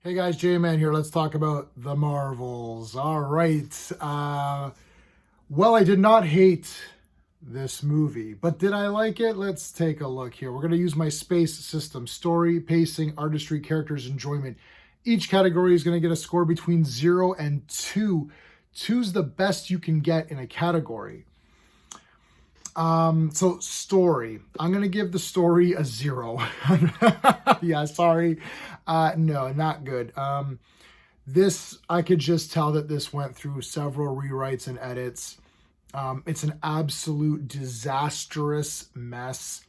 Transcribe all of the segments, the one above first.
Hey guys, J-Man here. Let's talk about the Marvels. All right. Well, I did not hate this movie, but did I like it? Let's take a look here. We're going to use my space system: story, pacing, artistry, characters, enjoyment. Each category is going to get a score between 0 and 2. Two's the best you can get in a category. So story. I'm gonna give the story a 0. Yeah, sorry. No, not good. This I could just tell that this went through several rewrites and edits. It's an absolute disastrous mess.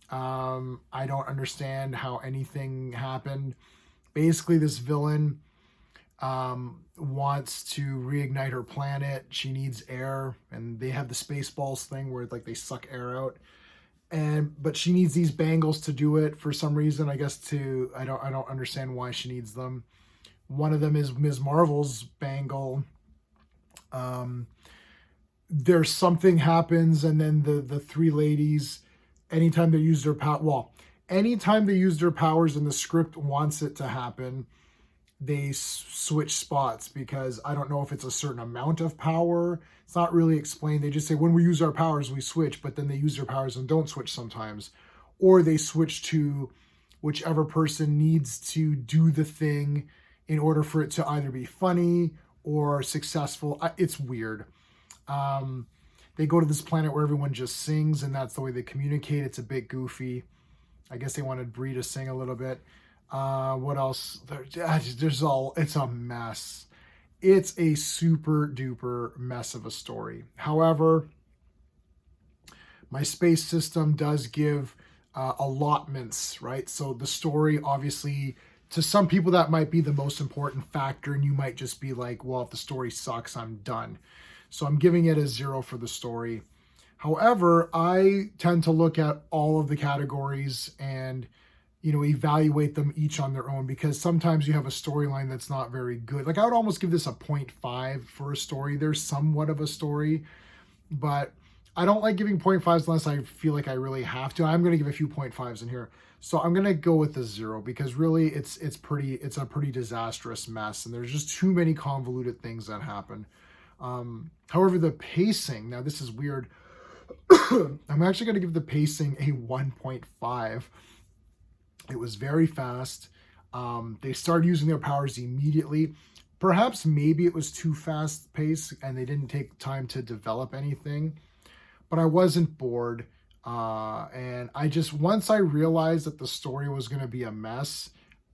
I don't understand how anything happened. Basically, this villain wants to reignite her planet. She needs air, and they have the Spaceballs thing where like they suck air out. But she needs these bangles to do it for some reason. I guess to I don't understand why she needs them. One of them is Ms. Marvel's bangle. Um, there's something happens, and then the three ladies, anytime they use their anytime they use their powers and the script wants it to happen, they switch spots because I don't know if it's a certain amount of power. It's not really explained. They just say when we use our powers, we switch, but then they use their powers and don't switch sometimes. Or they switch to whichever person needs to do the thing in order for it to either be funny or successful. It's weird. They go to this planet where everyone just sings, and that's the way they communicate. It's a bit goofy. I guess they wanted Brie to sing a little bit. What else? It's a mess. It's a super duper mess of a story. However, my space system does give allotments, right? So the story, obviously, to some people, that might be the most important factor, and you might just be like, well, if the story sucks, I'm done. So I'm giving it a 0 for the story. However, I tend to look at all of the categories and evaluate them each on their own, because sometimes you have a storyline that's not very good. Like I would almost give this a 0.5 for a story. There's somewhat of a story, but I don't like giving 0.5s unless I feel like I really have to. I'm going to give a few 0.5s in here. So I'm going to go with the 0 because really it's a pretty disastrous mess, and there's just too many convoluted things that happen. However, the pacing, now this is weird. I'm actually going to give the pacing a 1.5. It was very fast. They started using their powers immediately. Perhaps maybe it was too fast paced and they didn't take time to develop anything, but I wasn't bored. And once I realized that the story was going to be a mess,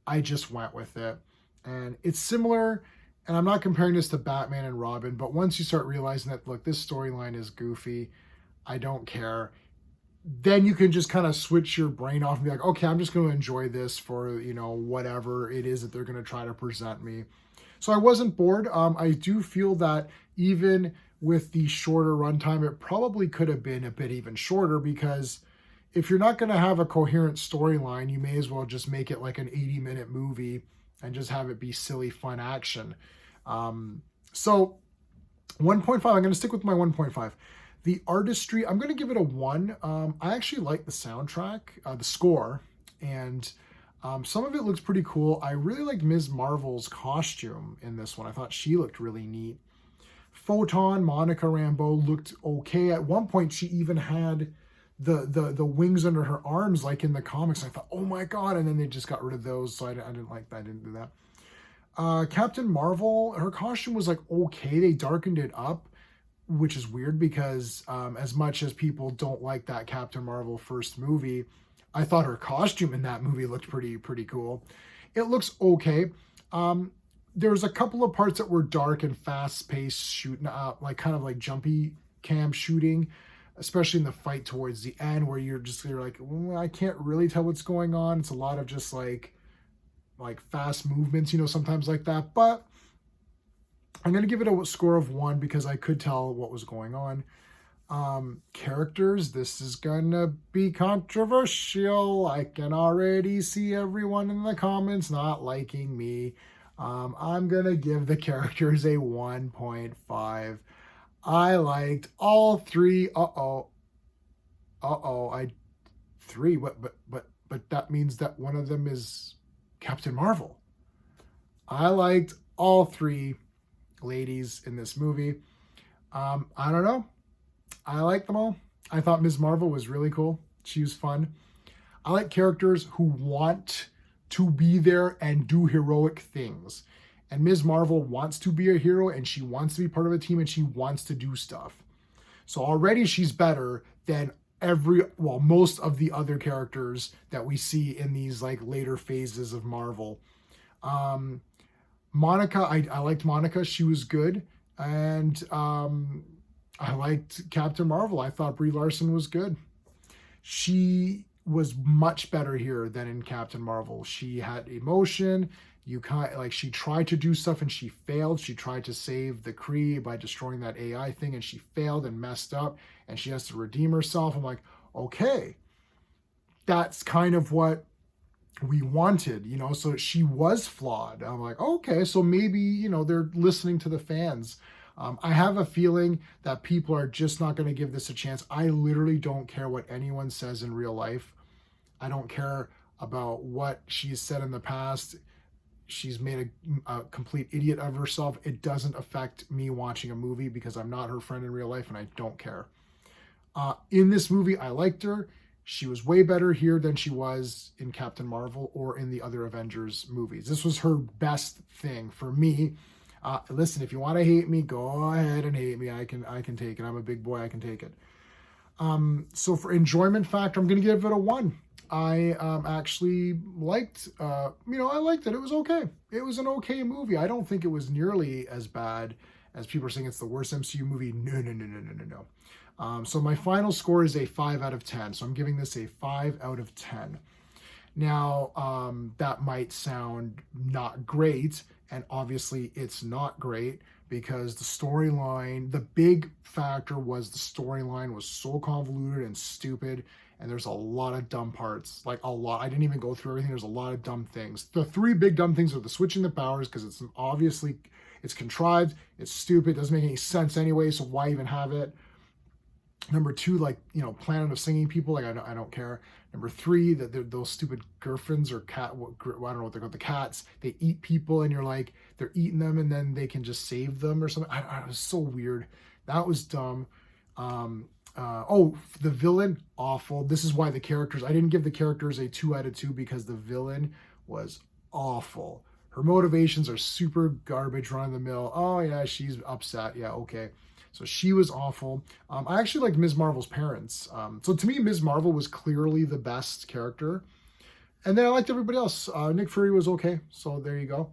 I just went with it. And it's similar, and I'm not comparing this to Batman and Robin, but once you start realizing that, look, this storyline is goofy, I don't care, then you can just kind of switch your brain off and be like, okay, I'm just going to enjoy this for, whatever it is that they're going to try to present me. So I wasn't bored. I do feel that even with the shorter runtime, it probably could have been a bit even shorter, because if you're not going to have a coherent storyline, you may as well just make it like an 80-minute movie and just have it be silly, fun action. So 1.5, I'm going to stick with my 1.5. The artistry, I'm going to give it a 1. I actually like the soundtrack, the score, and some of it looks pretty cool. I really liked Ms. Marvel's costume in this one. I thought she looked really neat. Photon, Monica Rambeau looked okay. At one point, she even had the wings under her arms, like in the comics. I thought, oh my god! And then they just got rid of those, so I didn't like that. I didn't do that. Captain Marvel, her costume was like okay. They darkened it up, which is weird because as much as people don't like that Captain Marvel first movie, I thought her costume in that movie looked pretty cool. It looks okay. There's a couple of parts that were dark and fast-paced shooting up, like kind of like jumpy cam shooting, especially in the fight towards the end where you're like, well, I can't really tell what's going on. It's a lot of just like fast movements, sometimes like that. But I'm going to give it a score of 1 because I could tell what was going on. Characters, this is going to be controversial. I can already see everyone in the comments not liking me. I'm going to give the characters a 1.5. I liked all 3. I 3, but that means that one of them is Captain Marvel. I liked all three ladies in this movie. I don't know. I liked them all. I thought Ms. Marvel was really cool. She was fun. I like characters who want to be there and do heroic things. And Ms. Marvel wants to be a hero and she wants to be part of a team and she wants to do stuff. So already she's better than most of the other characters that we see in these like later phases of Marvel. Um, Monica, I liked Monica. She was good. And I liked Captain Marvel. I thought Brie Larson was good. She was much better here than in Captain Marvel. She had emotion. You kind like she tried to do stuff and she failed. She tried to save the Kree by destroying that AI thing and she failed and messed up and she has to redeem herself. I'm like, okay, that's kind of what we wanted, you know, so she was flawed. I'm like, okay, so maybe, you know, they're listening to the fans. I have a feeling that people are just not going to give this a chance. I literally don't care what anyone says in real life. I don't care about what she's said in the past. She's made a complete idiot of herself. It doesn't affect me watching a movie because I'm not her friend in real life and I don't care. In this movie, I liked her. She was way better here than she was in Captain Marvel or in the other Avengers movies. This was her best thing for me. Listen, if you want to hate me, go ahead and hate me. I can take it. I'm a big boy. I can take it. So for enjoyment factor, I'm going to give it a 1. I actually liked, I liked it. It was okay. It was an okay movie. I don't think it was nearly as bad as people are saying it's the worst MCU movie. No. So my final score is a 5 out of 10. So I'm giving this a 5 out of 10. Now, that might sound not great, and obviously it's not great because the storyline, the big factor was the storyline was so convoluted and stupid, and there's a lot of dumb parts, like a lot. I didn't even go through everything. There's a lot of dumb things. The 3 big dumb things are the switching the powers because it's contrived, it's stupid, doesn't make any sense anyway, so why even have it? Number 2, like, you know, Planet of Singing People, like, I don't care. Number 3, that those stupid girlfriends or I don't know what they're called, the cats, they eat people and you're like, they're eating them and then they can just save them or something. It was so weird. That was dumb. The villain, awful. This is why I didn't give the characters a 2 out of 2 because the villain was awful. Her motivations are super garbage, run of the mill. Oh yeah, she's upset. Yeah, okay. So she was awful. I actually liked Ms. Marvel's parents. So to me, Ms. Marvel was clearly the best character. And then I liked everybody else. Nick Fury was okay. So there you go.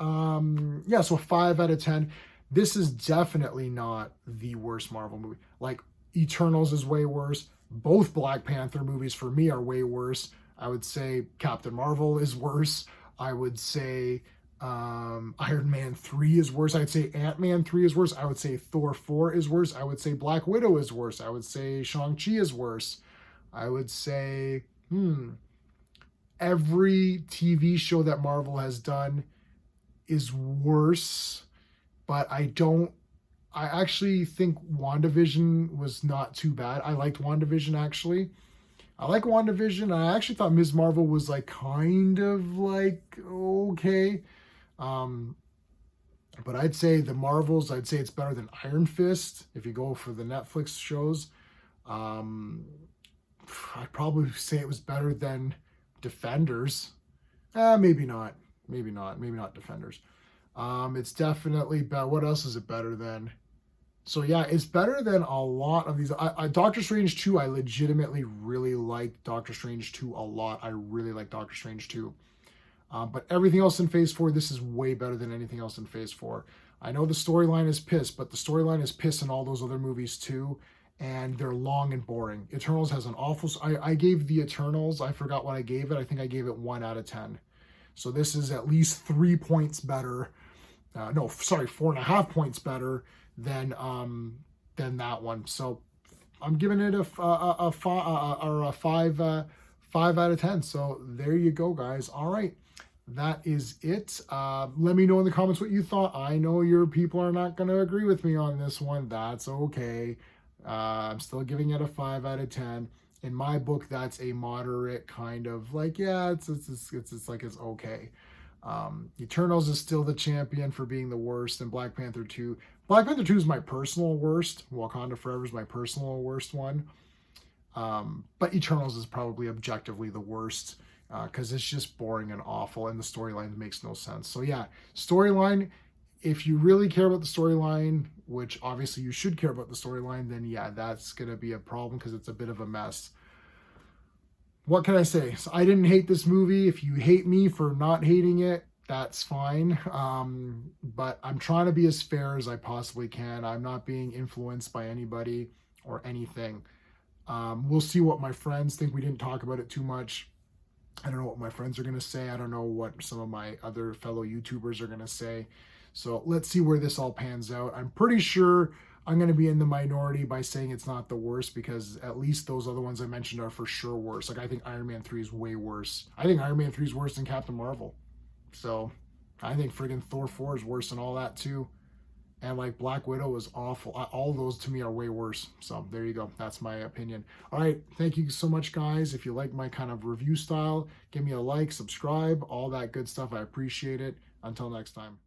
So 5 out of 10. This is definitely not the worst Marvel movie. Like, Eternals is way worse. Both Black Panther movies for me are way worse. I would say Captain Marvel is worse. I would say Iron Man 3 is worse. I'd say Ant-Man 3 is worse. I would say Thor 4 is worse. I would say Black Widow is worse. I would say Shang-Chi is worse. I would say, every TV show that Marvel has done is worse, but I actually think WandaVision was not too bad. I liked WandaVision, actually. I like WandaVision. I actually thought Ms. Marvel was like kind of like okay. But I'd say the Marvels, I'd say it's better than Iron Fist if you go for the Netflix shows. I'd probably say it was better than Defenders. Maybe not. Maybe not Defenders. It's definitely better. What else is it better than? So yeah, it's better than a lot of these. Doctor Strange 2, I legitimately really liked Doctor Strange 2 a lot. I really like Doctor Strange 2. But everything else in Phase 4, this is way better than anything else in Phase 4. I know the storyline is piss, but the storyline is piss in all those other movies too, and they're long and boring. Eternals has an awful... I gave the Eternals, I forgot what I gave it. I think I gave it 1 out of 10. So this is at least 3 points better. 4.5 points better than that one. So I'm giving it a 5 out of 10. So there you go, guys. All right. That is it. Let me know in the comments what you thought. I know your people are not going to agree with me on this one. That's okay. I'm still giving it a 5 out of 10. In my book, that's a moderate kind of like, yeah, it's like it's okay. Eternals is still the champion for being the worst, and Black Panther 2. Black Panther 2 is my personal worst. Wakanda Forever is my personal worst one. But Eternals is probably objectively the worst because it's just boring and awful, and the storyline makes no sense. So yeah, storyline. If you really care about the storyline, which obviously you should care about the storyline, then yeah, that's gonna be a problem because it's a bit of a mess. What can I say? So I didn't hate this movie. If you hate me for not hating it, that's fine. But I'm trying to be as fair as I possibly can. I'm not being influenced by anybody or anything. We'll see what my friends think. We didn't talk about it too much. I don't know what my friends are going to say. I don't know what some of my other fellow YouTubers are going to say. So let's see where this all pans out. I'm pretty sure I'm going to be in the minority by saying it's not the worst because at least those other ones I mentioned are for sure worse. Like I think Iron Man 3 is way worse. I think Iron Man 3 is worse than Captain Marvel. So I think friggin' Thor 4 is worse than all that too. And like Black Widow was awful. All those to me are way worse. So there you go. That's my opinion. All right. Thank you so much, guys. If you like my kind of review style, give me a like, subscribe, all that good stuff. I appreciate it. Until next time.